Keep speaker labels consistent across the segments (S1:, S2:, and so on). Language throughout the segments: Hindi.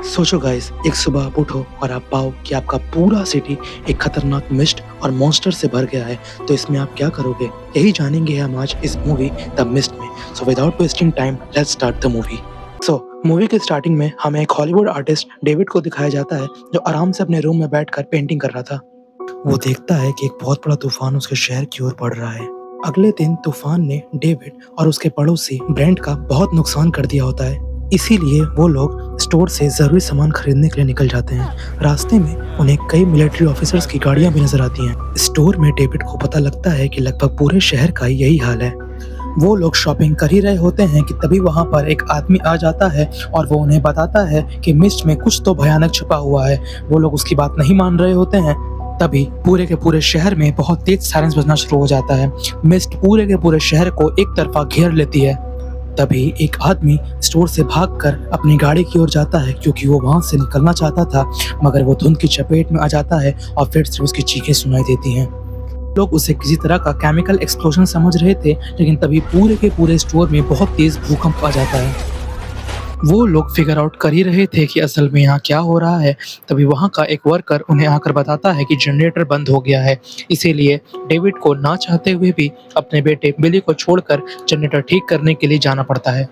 S1: सोचो गाइस, एक सुबह आप उठो और आप पाओ कि आपका पूरा सिटी एक खतरनाक मिस्ट और मॉन्स्टर से भर गया है। तो इसमें आप क्या करोगे? यही जानेंगे हम आज इस मूवी द मिस्ट में। So without wasting time, let's start the movie. Movie के स्टार्टिंग में हमें एक हॉलीवुड आर्टिस्ट डेविड को दिखाया जाता है, जो आराम से अपने रूम में बैठकर पेंटिंग कर रहा था। वो देखता है कि एक बहुत बड़ा तूफान उसके शहर की ओर बढ़ रहा है। अगले दिन तूफान ने डेविड और उसके पड़ोसी ब्रेंट का बहुत नुकसान कर दिया होता है। इसीलिए वो लोग स्टोर से जरूरी सामान खरीदने के लिए निकल जाते हैं। रास्ते में उन्हें कई मिलिट्री ऑफिसर्स की गाड़ियां भी नजर आती हैं। स्टोर में डेविड को पता लगता है कि लगभग पूरे शहर का यही हाल है। वो लोग शॉपिंग कर ही रहे होते हैं कि तभी वहां पर एक आदमी आ जाता है और वो उन्हें बताता है कि मिस्ट में कुछ तो भयानक छुपा हुआ है। वो लोग उसकी बात नहीं मान रहे होते हैं। तभी पूरे के पूरे शहर में बहुत तेज सायरन बजना शुरू हो जाता है। मिस्ट पूरे के पूरे शहर को एक तरफा घेर लेती है। तभी एक आदमी स्टोर से भागकर अपनी गाड़ी की ओर जाता है, क्योंकि वो वहां से निकलना चाहता था, मगर वो धुंध की चपेट में आ जाता है और फिर से उसकी चीखें सुनाई देती हैं। लोग उसे किसी तरह का केमिकल एक्सप्लोजन समझ रहे थे, लेकिन तभी पूरे के पूरे स्टोर में बहुत तेज भूकंप आ जाता है। वो लोग फिगर आउट कर ही रहे थे कि असल में यहाँ क्या हो रहा है। तभी वहाँ का एक वर्कर उन्हें आकर बताता है कि जनरेटर बंद हो गया है। इसीलिए डेविड को ना चाहते हुए भी अपने बेटे बिली को छोड़कर जनरेटर ठीक करने के लिए जाना पड़ता है।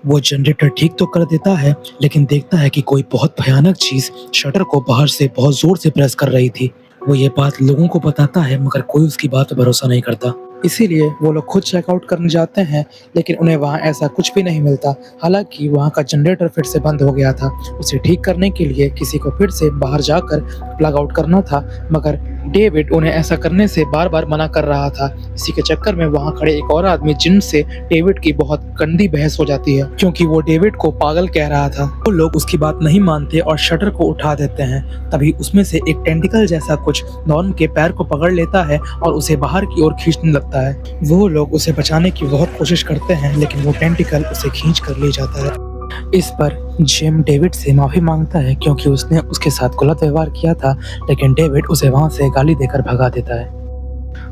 S1: वो जनरेटर ठीक तो कर देता है, लेकिन देखता है कि कोई बहुत भयानक चीज शटर को बाहर से बहुत जोर से प्रेस कर रही थी। वो ये बात लोगों को बताता है, मगर कोई उसकी बात पर भरोसा नहीं करता। इसीलिए वो लोग खुद चेकआउट करने जाते हैं, लेकिन उन्हें वहाँ ऐसा कुछ भी नहीं मिलता। हालांकि वहाँ का जनरेटर फिर से बंद हो गया था। उसे ठीक करने के लिए किसी को फिर से बाहर जाकर प्लग आउट करना था, मगर डेविड उन्हें ऐसा करने से बार बार मना कर रहा था। इसी के चक्कर में वहाँ खड़े एक और आदमी जिनसे डेविड की बहुत गंदी बहस हो जाती है, क्योंकि वो डेविड को पागल कह रहा था। वो लोग उसकी बात नहीं मानते और शटर को उठा देते हैं। तभी उसमें से एक टेंटिकल जैसा कुछ नॉर्म के पैर को पकड़ लेता है और उसे बाहर की ओर खींचने लगता है। वो लोग उसे बचाने की बहुत कोशिश करते हैं, लेकिन वो टेंटिकल उसे खींच कर ले जाता है। इस पर जिम डेविड से माफी मांगता है, क्योंकि उसने उसके साथ गलत व्यवहार किया था, लेकिन डेविड उसे वहां से गाली देकर भगा देता है।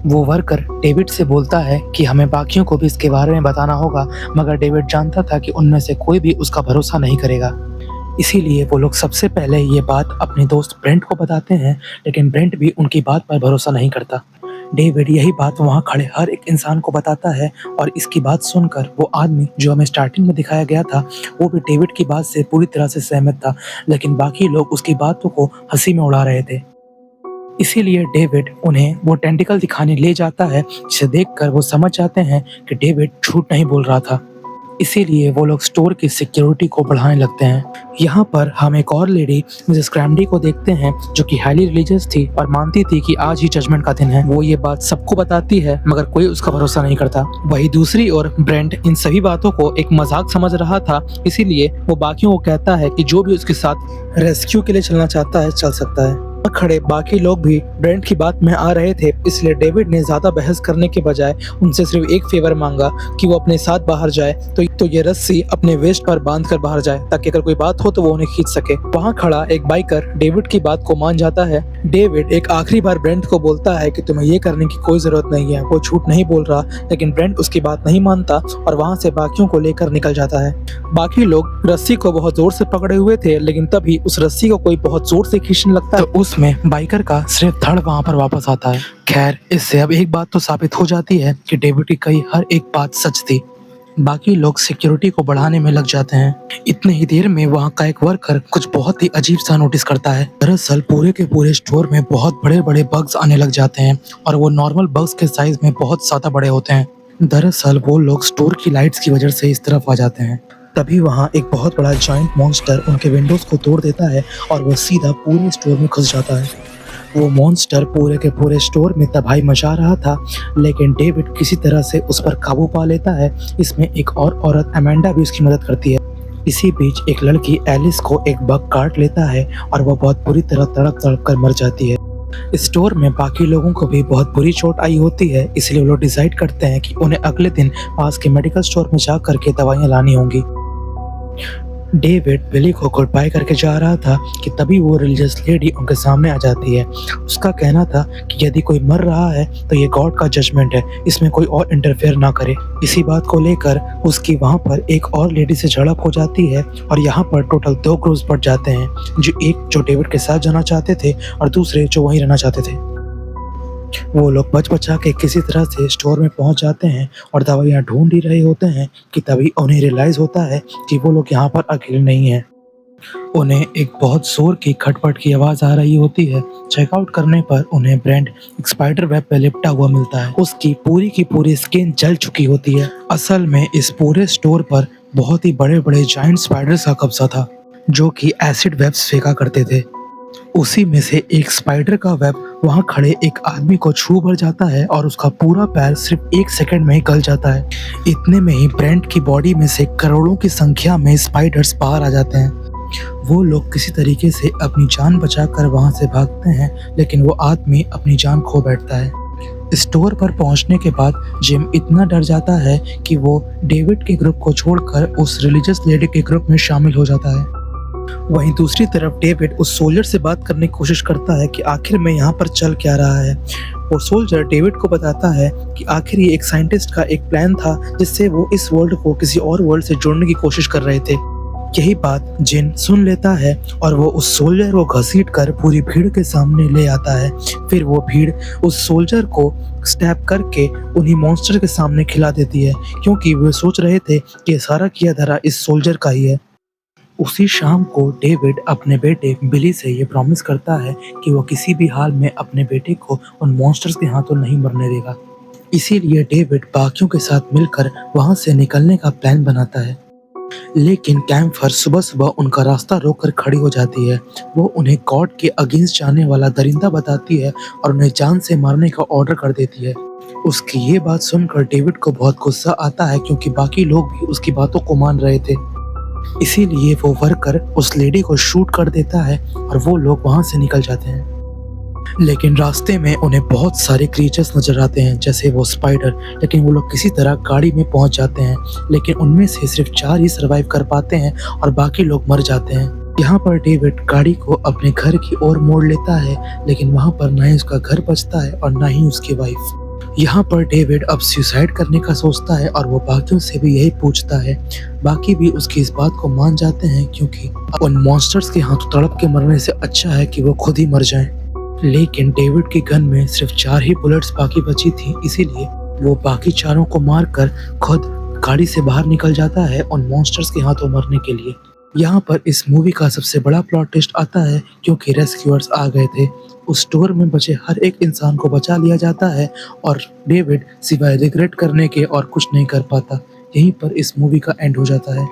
S1: वो वर्कर डेविड से बोलता है कि हमें बाकियों को भी इसके बारे में बताना होगा, मगर डेविड जानता था कि उनमें से कोई भी उसका भरोसा नहीं करेगा। इसीलिए वो लोग सबसे पहले ये बात अपने दोस्त ब्रेंट को बताते हैं, लेकिन ब्रेंट भी उनकी बात पर भरोसा नहीं करता। डेविड यही बात वहाँ खड़े हर एक इंसान को बताता है, और इसकी बात सुनकर वो आदमी जो हमें स्टार्टिंग में दिखाया गया था, वो भी डेविड की बात से पूरी तरह से सहमत था, लेकिन बाकी लोग उसकी बातों को हंसी में उड़ा रहे थे। इसीलिए डेविड उन्हें वो टेंटिकल दिखाने ले जाता है, जिसे देखकर वो समझ जाते हैं कि डेविड झूठ नहीं बोल रहा था। इसीलिए वो लोग स्टोर की सिक्योरिटी को बढ़ाने लगते हैं। यहाँ पर हम एक और लेडी मिसेस क्रैमडी को देखते हैं, जो कि हाईली रिलीजियस थी और मानती थी कि आज ही जजमेंट का दिन है। वो ये बात सबको बताती है, मगर कोई उसका भरोसा नहीं करता। वही दूसरी ओर ब्रेंट इन सभी बातों को एक मजाक समझ रहा था, इसीलिए वो बाकियों को कहता है कि जो भी उसके साथ रेस्क्यू के लिए चलना चाहता है चल सकता है। खड़े बाकी लोग भी ब्रेंट की बात में आ रहे थे, इसलिए डेविड ने ज्यादा बहस करने के बजाय उनसे सिर्फ एक फेवर मांगा कि वो अपने साथ बाहर जाए, तो ये रस्सी अपने वेस्ट पर बांध कर बाहर जाए, ताकि अगर कोई बात हो तो वो उन्हें खींच सके। वहाँ खड़ा एक बाइकर डेविड की बात को मान जाता है। डेविड एक आखिरी बार ब्रेंट को बोलता है कि तुम्हें ये करने की कोई जरूरत नहीं है। वो झूठ नहीं बोल रहा, लेकिन ब्रेंट उसकी बात नहीं मानता और वहाँ से बाकियों को लेकर निकल जाता है। बाकी लोग रस्सी को बहुत जोर से पकड़े हुए थे, लेकिन तभी उस रस्सी को कोई बहुत जोर से खींचने लगता है, तो उसमें बाइकर का सिर्फ धड़ वहाँ पर वापस आता है। खैर, इससे अब एक बात तो साबित हो जाती है कि डेविड की कही हर एक बात सच थी। बाकी लोग सिक्योरिटी को बढ़ाने में लग जाते हैं। इतने ही देर में वहाँ का एक वर्कर कुछ बहुत ही अजीब सा नोटिस करता है। दरअसल पूरे के पूरे स्टोर में बहुत बड़े बड़े बग्स आने लग जाते हैं, और वो नॉर्मल बग्स के साइज में बहुत ज्यादा बड़े होते हैं। दरअसल वो लोग स्टोर की लाइट्स की वजह से इस तरफ आ जाते हैं। तभी वहाँ एक बहुत बड़ा जॉइंट मॉन्स्टर उनके विंडोज को तोड़ देता है और वो सीधा पूरे स्टोर में घुस जाता है। वो मॉन्स्टर पूरे के पूरे स्टोर में तबाही मचा रहा था, लेकिन डेविड किसी तरह से उस पर काबू पा लेता है। इसमें एक और औरत अमेंडा भी उसकी मदद करती है। इसी बीच एक लड़की एलिस को एक बग काट लेता है और वो बहुत बुरी तरह तड़प तड़प कर मर जाती है। स्टोर में बाकी लोगों को भी बहुत बुरी चोट आई होती है, इसलिए वो लोग डिसाइड करते हैं कि उन्हें अगले दिन पास के मेडिकल स्टोर में जा करके दवाइयाँ लानी होंगी। डेविड बिली को गुड बाय करके जा रहा था कि तभी वो रिलीजियस लेडी उनके सामने आ जाती है। उसका कहना था कि यदि कोई मर रहा है तो ये गॉड का जजमेंट है, इसमें कोई और इंटरफेयर ना करे। इसी बात को लेकर उसकी वहाँ पर एक और लेडी से झड़प हो जाती है और यहाँ पर टोटल 2 ग्रुप्स बढ़ जाते हैं, एक जो डेविड के साथ जाना चाहते थे और दूसरे जो वहीं रहना चाहते थे। वो लोग बच-बचा के किसी तरह से स्टोर में पहुँच जाते हैं और दवाइयाँ ढूँढ ही रहे होते हैं कि तभी उन्हें रियलाइज़ होता है कि वो लोग यहाँ पर अकेले नहीं हैं। उन्हें एक बहुत ज़ोर की खटपट की आवाज़ आ रही होती है। चेकआउट करने पर उन्हें ब्रेंड एक स्पाइडर वेब पे लिपटा हुआ मिलता है। उसकी पूरी की पूरी स्किन जल चुकी होती है। असल में इस पूरे स्टोर पर बहुत ही बड़े-बड़े जायंट स्पाइडर्स का कब्ज़ा था, जो कि एसिड वेब्स फेंका करते थे। उसी में से एक स्पाइडर का वेब वहाँ खड़े एक आदमी को छू भर जाता है और उसका पूरा पैर सिर्फ 1 सेकंड में ही गल जाता है। इतने में ही ब्रेंट की बॉडी में से करोड़ों की संख्या में स्पाइडर्स बाहर आ जाते हैं। वो लोग किसी तरीके से अपनी जान बचाकर वहाँ से भागते हैं, लेकिन वो आदमी अपनी जान खो बैठता है। स्टोर पर पहुंचने के बाद जिम इतना डर जाता है कि वो डेविड के ग्रुप को छोड़कर उस रिलीजियस लेडी के ग्रुप में शामिल हो जाता है। वहीं दूसरी तरफ डेविड उस सोल्जर से बात करने की कोशिश करता है कि आखिर में यहाँ पर चल क्या रहा है। वो सोल्जर डेविड को बताता है कि आखिर ये एक साइंटिस्ट का एक प्लान था जिससे वो इस वर्ल्ड को किसी और वर्ल्ड से जोड़ने की कोशिश कर रहे थे। यही बात जिन सुन लेता है और वो उस सोल्जर को घसीट कर पूरी भीड़ के सामने ले आता है। फिर वो भीड़ उस सोल्जर को स्टैप करके उन्हीं मॉन्स्टर के सामने खिला देती है, क्योंकि वे सोच रहे थे कि ये सारा किया धरा इस सोल्जर का ही है। उसी शाम को डेविड अपने बेटे बिली से ये प्रॉमिस करता है कि वो किसी भी हाल में अपने बेटे को उन मॉन्स्टर्स के हाथों नहीं मरने देगा। इसीलिए डेविड बाकियों के साथ मिलकर वहाँ से निकलने का प्लान बनाता है। लेकिन कैम्फर सुबह-सुबह उनका रास्ता रोककर खड़ी हो जाती है। वो उन्हें गॉड के अगेंस्ट जाने वाला दरिंदा बताती है और उन्हें जान से मारने का ऑर्डर कर देती है। उसकी ये बात सुनकर डेविड को बहुत गुस्सा आता है, क्योंकि बाकी लोग भी उसकी बातों को मान रहे थे। इसीलिए वो वर्कर उस लेडी को शूट कर देता है और वो लोग वहाँ से निकल जाते हैं। लेकिन रास्ते में उन्हें बहुत सारे क्रीचर्स नजर आते हैं, जैसे वो स्पाइडर, लेकिन वो लोग किसी तरह गाड़ी में पहुंच जाते हैं। लेकिन उनमें से सिर्फ 4 ही सर्वाइव कर पाते हैं और बाकी लोग मर जाते हैं। यहाँ पर डेविड गाड़ी को अपने घर की ओर मोड़ लेता है, लेकिन वहाँ पर ना ही उसका घर बचता है और ना ही उसकी वाइफ। यहाँ पर डेविड अब सुसाइड करने का सोचता है और वो बाकियों से भी यही पूछता है। बाकी भी उसकी इस बात को मान जाते हैं, क्योंकि उन मॉन्स्टर्स के हाथों तड़प के मरने से अच्छा है कि वो खुद ही मर जाएं। लेकिन डेविड की गन में सिर्फ 4 ही बुलेट्स बाकी बची थी, इसीलिए वो बाकी चारों को मारकर खुद गाड़ी से बाहर निकल जाता है उन मॉन्स्टर्स के हाथों मरने के लिए। यहाँ पर इस मूवी का सबसे बड़ा प्लॉट ट्विस्ट आता है, क्योंकि रेस्क्यूअर्स आ गए थे। उस स्टोर में बचे हर एक इंसान को बचा लिया जाता है और डेविड सिवाय रिग्रेट करने के और कुछ नहीं कर पाता। यहीं पर इस मूवी का एंड हो जाता है।